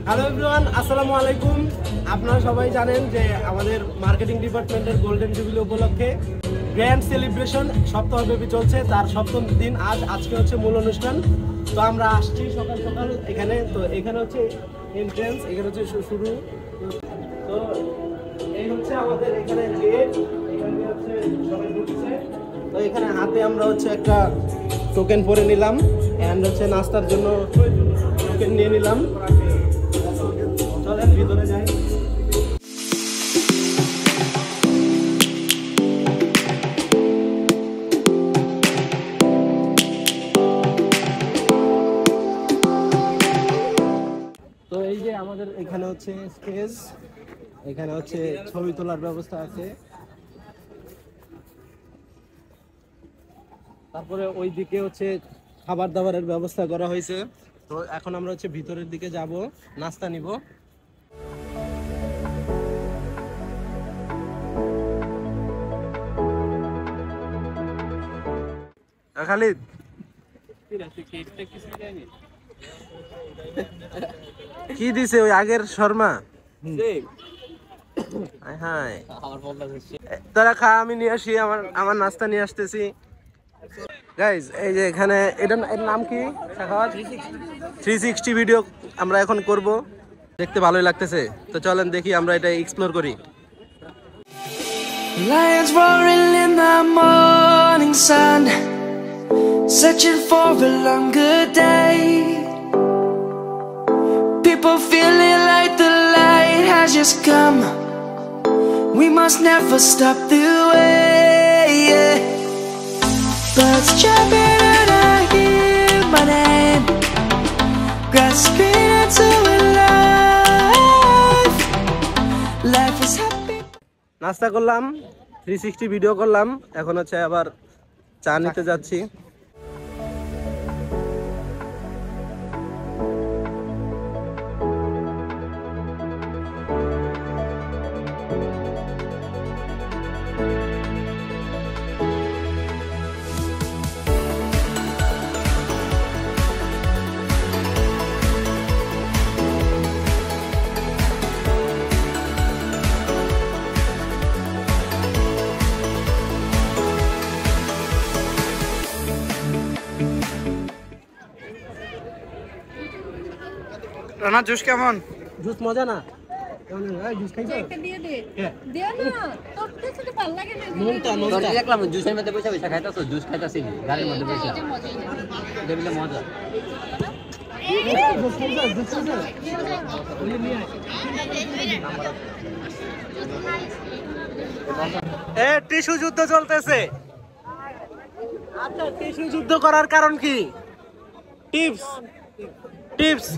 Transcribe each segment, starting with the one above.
Hello everyone, আসসালামু আলাইকুম। আপনারা সবাই জানেন যে আমাদের মার্কেটিং ডিপার্টমেন্টের গোল্ডেন জুবিলি উপলক্ষে গ্র্যান্ড সেলিব্রেশন সপ্তাহব্যাপী চলছে। তার সপ্তম দিন আজকে হচ্ছে মূল অনুষ্ঠান। তো আমরা আসছি সকাল সকাল এখানে। তো এখানে হচ্ছে এন্ট্রেন্স, এখানে হচ্ছে শুরু। তো এই হচ্ছে আমাদের এখানে গেট, এখানে হচ্ছে সবাই ঢুকছে। তো এখানে হাতে আমরা হচ্ছে একটা টোকেন পরে নিলাম অ্যান্ড হচ্ছে নাস্তার জন্য টোকেন নিয়ে নিলাম। চলেন ভিতরে যাই। তো এই যে আমাদের এখানে হচ্ছে স্টেজ, এখানে হচ্ছে ছবি তোলার ব্যবস্থা আছে। তারপরে ওই দিকে হচ্ছে খাবার দাবারের ব্যবস্থা করা হয়েছে। তো এখন আমরা হচ্ছে ভিতরের দিকে যাব, নাস্তা নিব। খালিদ কি দিছে ওই আগের শর্মা? হ্যাঁ তোরা খা, আমি নিয়ে আসি, আমার নাস্তা নিয়ে আসতেছি। গাইজ এই যে এখানে এর নাম কি? 360 ভিডিও আমরা এখন করব, দেখতে ভালোই লাগতেছে। তো চলেন দেখি আমরা এটা এক্সপ্লোর করি। Lions roaring in the morning sun, searching for a longer day. People feeling like the light has just come. We must never stop the way, yeah. Birds jumping and I hear my name, grasping into a life. Life is happy. নাস্তা করলাম, 360 video করলাম, এখন হচ্ছে আবার চা নিতে যাচ্ছি। Rana juice কেমন? জুস মজা না? জুস খাইছো? দিয়ে দে দে না, তোর কাছে তো ভালো লাগে না। তোর দেখলাম জুসের মধ্যে পয়সা পয়সা খাইতাছ, জুস খাইতাছিস গাড়ির মধ্যে পয়সা। এটা বলে মজা। টিস্যু যুদ্ধ চলতেছে। আচ্ছা, টিস্যু যুদ্ধ করার কারণ কি? টিপস টিপস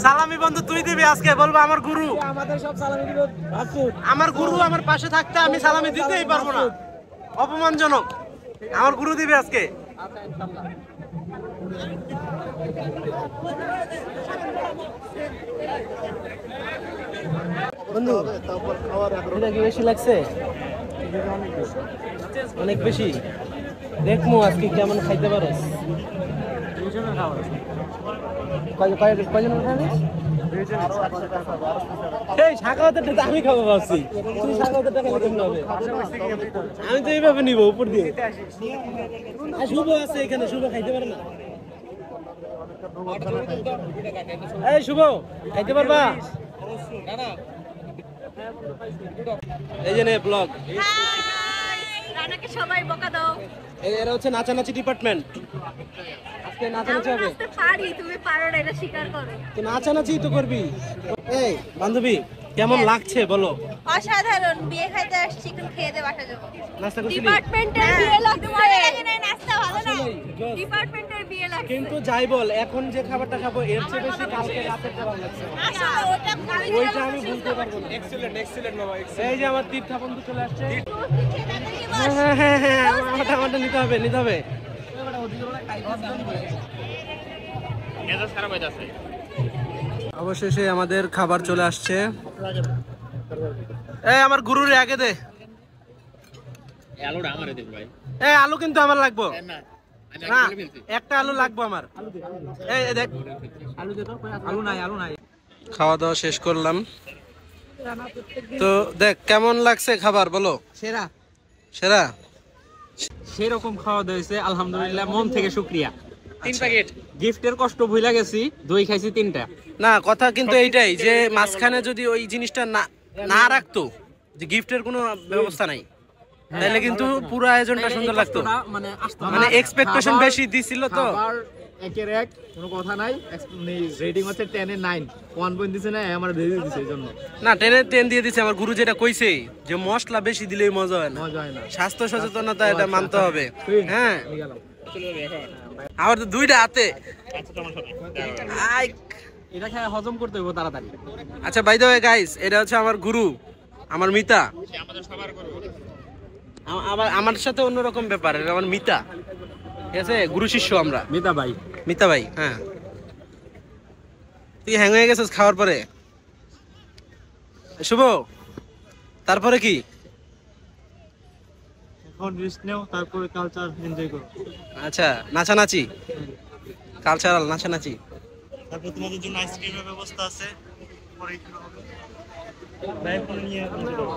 সালামি বন্ধু তুই দিবি আজকে, বলবো আমার গুরু। আমাদের সব সালামি দিব, আমার গুরু আমার পাশে থাকতে আমি সালামি দিতেই পারবো না, অপমানজনক। আমার গুরু দিবে আজকে। বন্ধু এটা কি বেশি লাগছে? অনেক বেশি। দেখমু আজকে কেমন খাইতে পারস। আমি খাবো ভাবছি, তুই শাখাওয়াতের টাকা কেমন হবে? আমি তো এইভাবে নিবো উপর দিয়ে। শুভ আছে এখানে, শুভ খাইতে পারে না। এই শুভ খাইতে পারবা? এই যে নে ব্লগ। রানাকে সবাই বকা দাও। এরা হচ্ছে নাচানাচি ডিপার্টমেন্ট। আজকে নাচানাচি হবে। নাচতে পারি, তুমি পারো না, এটা স্বীকার করো। তো নাচানাচি তো করবি। এই বান্ধবী কেমন লাগছে বলো? অসাধারণ। বিয়ে খাইতে আসছি, এখন খেয়ে দে বাসা যাবো। নাস্তা করছিলি? ডিপার্টমেন্টের বিয়ে লাগছে। মজা লাগে না, নাস্তা ভালো না। ডিপার্টমেন্টের বিয়ে লাগছে। কিন্তু যাই বল, এখন যে খাবারটা খাবো এর চেয়ে বেশি কালকে রাতের খাবার লাগছে। আসলে ওইটা আমি বলতে পারবো না। এক্সেলেন্ট এক্সেলেন্ট বাবা, এক্সেলেন্ট। এই যে আমার তীর্থা বন্ধু চলে আসছে। হ্যাঁ আমারটা নিতে হবে, নিতে হবে। অবশেষে আমাদের খাবার চলে আসছে। এই আমার গুরুরে আগে দে। আলুটা আমারে দে ভাই। আলু কিন্তু আমার লাগবে। না একটা আলু লাগবে আমার। এই দেখ আলু নাই। খাওয়া দাওয়া শেষ করলাম তো দেখ কেমন লাগছে খাবার বলো। সেরা সেরকম খাওয়া দাওয়া হয়েছে আলহামদুলিল্লাহ, মন থেকে শুকরিয়া। 3 প্যাকেট গিফটের কষ্ট ভুলে গেছি, দই খাইছি 3টা। না কথা কিন্তু এইটাই যে মাঝখানে যদি ওই জিনিসটা না রাখতো, যে গিফটের কোনো ব্যবস্থা নাই, তাহলে কিন্তু পুরো আয়োজনটা সুন্দর লাগতো। মানে এক্সপেকটেশন বেশি দিছিল তো। একের এক কোনো কথা নাই, রেটিং হচ্ছে 10 এর 9, 1 পয়েন্ট দিছে না, আমার দিয়ে দিছে এইজন্য। না 10 এর 10 দিয়ে দিছে। আমার গুরু যেটা কইছে যে মশলা বেশি দিলেই মজা হয় না, মজা হয় না। স্বাস্থ্য সচেতনতা এটা মানতে হবে। হ্যাঁ আমার তো 2টা হাতে। এটা খেয়ে হজম করতে হবে তাড়াতাড়ি। আচ্ছা বাই দ্য ওয়ে গাইস, এটা হচ্ছে আমার গুরু, আমার মিতা। আমার সাথে অন্যরকম ব্যাপার, এটা আমার মিতা, ঠিক আছে? গুরু শিষ্য আমরা। মিতা ভাই হ্যাঁ। তুই হ্যাং হয়ে গেছিস খাওয়ার পরে? শুভ তারপরে কি? এখন রেস্ট নাও, তারপরে কালচার এনজয় করো। আচ্ছা নাচানাচি, কালচারাল নাচানাচি। তারপর তোমাদের জন্য আইসক্রিমের ব্যবস্থা আছে, পরে একটু হবে। নিয়ে এনজয় করো।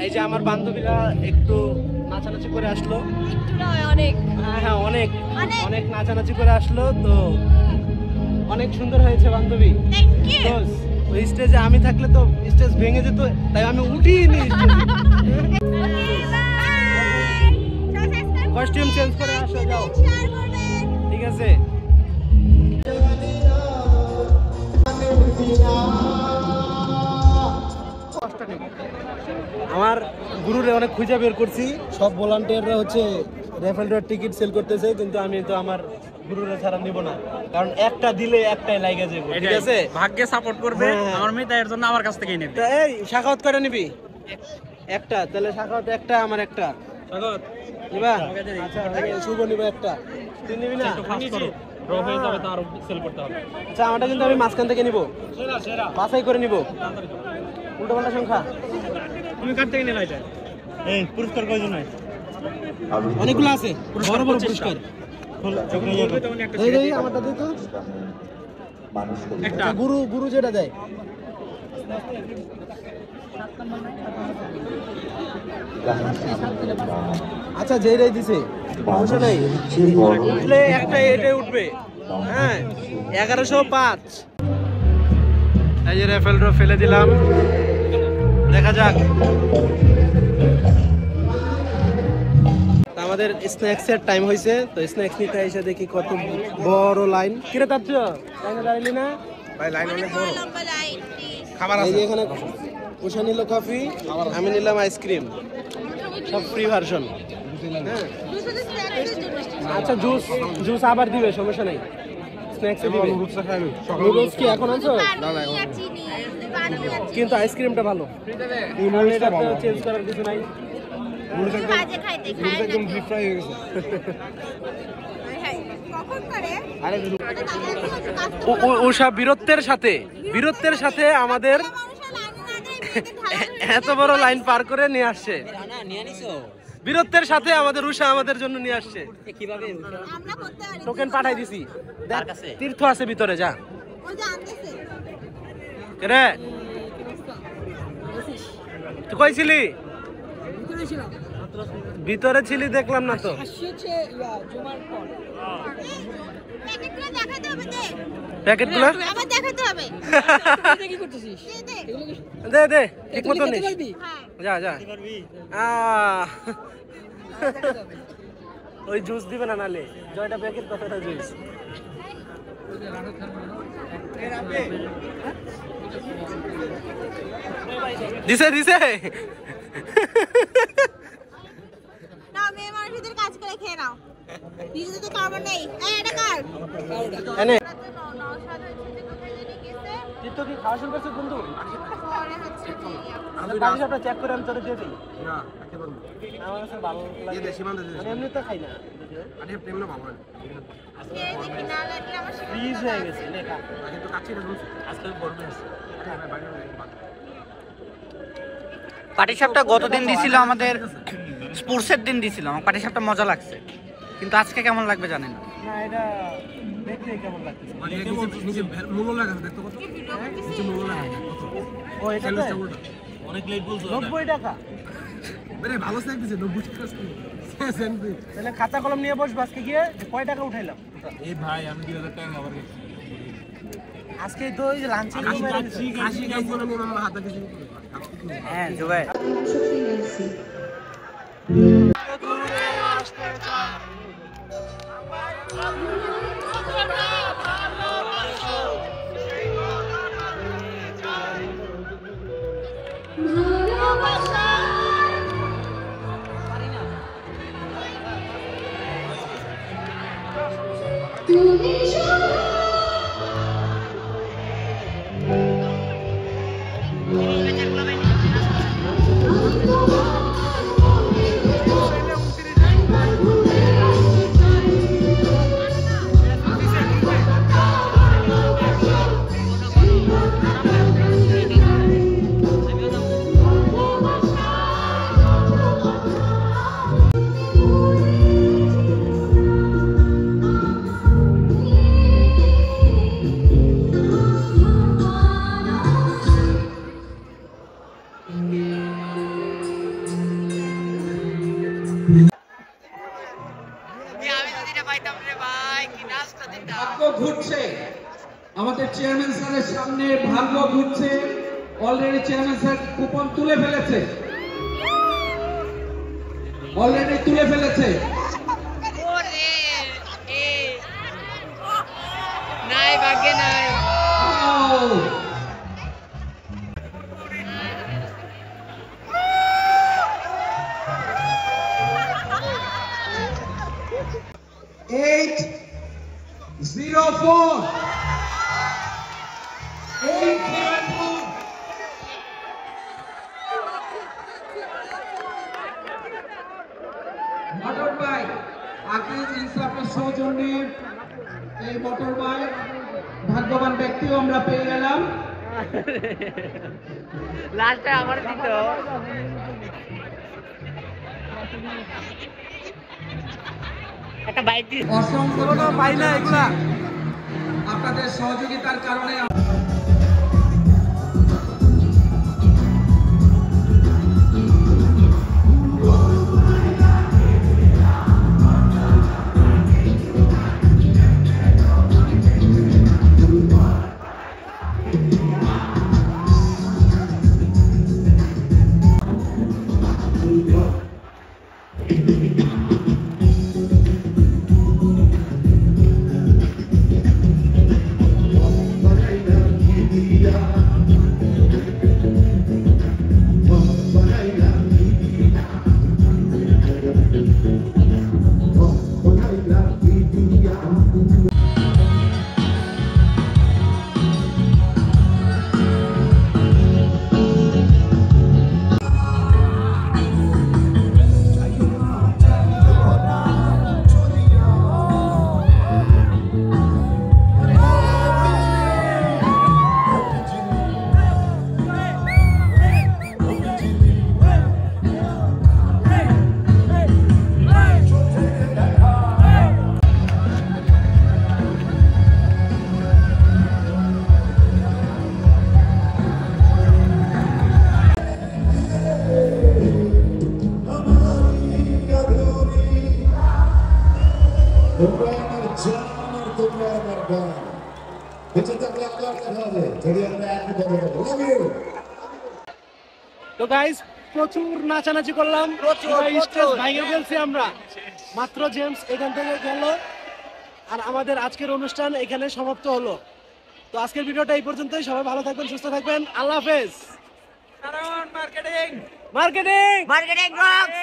এই যে আমার বান্ধবীরা একটু নাচানাচি করে আসলো। একটু নয়, অনেক। হ্যাঁ অনেক অনেক। অনেক নাচানাচি করে আসলো তো অনেক সুন্দর হয়েছে বান্ধবী। Thank you. দোস, ওই স্টেজে আমি থাকলে তো স্টেজ ভেঙে যেত, তাই আমি উঠিয়ে নি। কস্টিউম চেঞ্জ করে আসো, যাও। ঠিক আছে। আমার গুরুরে অনেক খুঁজে বের করছি, সব ভলান্টিয়াররা হচ্ছে রেফারেন্ডের টিকিট সেল করতেছে, কিন্তু আমি তো আমার গুরুরে ছাড়া নিব না, কারণ একটা দিলে একটাই লাগে যাবে। ঠিক আছে, ভাগ্যে সাপোর্ট করবে। আমার মেয়ে তাই এর জন্য আমার কাছ থেকেই নেবে। তা এই শাখাওয়াত কয়টা নিবি? একটা। তাহলে শাখাওয়াত একটা, আমার একটা। শাখাওয়াত নিবা? আচ্ছা শুভ নিবা একটা। তুই নিবি না? ড্র হয়ে যাবে তো আর সেল করতে হবে। আচ্ছা আমারটা কিন্তু আমি মাঝখান থেকে নিব, বাছাই করে নিব। উল্টো পাল্টা সংখ্যা তুমি কার থেকে নিলা এটা? এই পুরস্কার কয়জন আছে? অনেকগুলো আছে, বড় বড় পুরস্কার। এই আমারটা দে তো একটা। গুরু গুরু যেটা দেয়। আচ্ছা যেটাই দিছে সমস্যা নাই, উঠলে একটা এটাই উঠবে। হ্যাঁ 1105। এই যে রেফেল ড্র ফেলে দিলাম, দেখা যাক। আমাদের স্ন্যাক্সের টাইম হয়েছে, তো স্ন্যাক্স নিতে এসে দেখি কত বড় লাইন। কিরে তাচ্ছ লাইনে দাঁড়াইলি না? ভাই লাইন অনেক বড়, লম্বা লাইন খাবার এই আছে। যে এখানে উষা নিল কফি, আমি নিলাম আইসক্রিম, সব ফ্রি ভার্সন। হ্যাঁ আচ্ছা, জুস জুস আবার দিবে, সমস্যা নেই। স্ন্যাক্সে দিবে। নুডলস কি এখন আনছো? পানি আর চিনি পানি আর চিনি কিন্তু আইসক্রিমটা ভালো, চেঞ্জ করার কিছু নাই। বাজে খাইতে খায় একদম ডিপ ফ্রাই হয়ে গেছে। কখন করে উষা বীরত্বের সাথে আমাদের এত বড় লাইন পার করে নিয়ে আসছে। বীরত্বের সাথে আমাদের উষা আমাদের জন্য নিয়ে আসছে। আমরা করতে পারি টোকেন পাঠাই দিছি, তীর্থ আছে ভিতরে, যা ওই যে আনতেছে রে। তুই কই ছিলি? ভিতরে ছিলি, দেখলাম না তো। প্যাকেটগুলো দেখাতে হবে প্যাকেটগুলো আবার দেখাতে হবে দে দে, ঠিক মতো নিস। হ্যাঁ যা যা। ওই জুস দিবে না, নালে জয়টা প্যাকেট কতটা জুস। দিছে দিছে। না মেয়ে মানুষদের কাজ করে খেয়ে নাও, নিজে তো কারবার নেই। এটা কার এনে নওশাদ হচ্ছে যে কোথায় জানি গেছে, তীর্থ কি খাওয়া শুরু করছিস বন্ধু? পরে হচ্ছে কি আমি বাকিটা চেক করে আমি তোরে দিয়ে দিই। না, খেতে পারবো। আমার কাছে ভালো লাগে। দে, সীমান্ত দে। আমি এমনি তো খাই না। আরে প্রেম না ভালো না। খেয়ে দেখি না লাগলে আমার ফ্রিজ হয়ে গেছে, লেখা। কিন্তু কাচ্চি না বলছি। আজকে বড় আছে। আরে ভাই বাইরে পাটিসাপটা গতদিন দিছিল আমাদের স্পোর্টসের দিন দিছিল, আমার পাটিসাপটা মজা লাগছে, কিন্তু আজকে কেমন লাগবে জানি না। না এটা দেখতে কেমন লাগছে? মানে নিচে মূল্য লাগা দেখতে কত? নিচে মূল্য লাগা কত? ও এটা তো অনেক লেট বলছো 90 টাকা। আরে ভালো স্ন্যাক দিছে 90 টাকা সেন্টি। তাহলে খাতা কলম নিয়ে বসবো আজকে গিয়ে, যে কয় টাকা উঠাইলাম এই ভাই আমি 2000 টাকা আবার আজকে। তো ওই যে লাঞ্চে কাশি কাম করে নিয়ে আমার হাতে কিছু। হ্যাঁ জুবাই, ভাগ্য ঘুরছে আমাদের চেয়ারম্যান স্যারের সামনে, ভাগ্য ঘুরছে। অলরেডি চেয়ারম্যান স্যার কুপন তুলে ফেলেছে, অলরেডি তুলে ফেলেছে। নাই ভাগ্যে নাই। Eight 04 804 মোটর বাইক আকিজ ইনসাফের সৌজন্যে এই মোটর বাইক ভাগ্যবান ব্যক্তিও আমরা পেয়ে গেলাম। লাস্টে আমার দিত। একটা বাইক দিস। অসংখ্য পাই না এগুলা। আপনাদের সহযোগিতার কারণে তোমরা আমার জান আর তোমরা আমার গান বেঁচে থাকলে আল্লাহর কথা হবে যদি আমরা একই কথা বলবো লাভ ইউ। তো গাইস প্রচুর নাচানাচি করলাম, স্টেজ ভাঙে ফেলছি আমরা। মাত্র জেমস এখান থেকে গেল আর আমাদের আজকের অনুষ্ঠান এখানে সমাপ্ত হলো। তো আজকের ভিডিওটা এই পর্যন্তই। সবাই ভালো থাকবেন, সুস্থ থাকবেন, আল্লাহ হাফেজ। Marketing marketing marketing rocks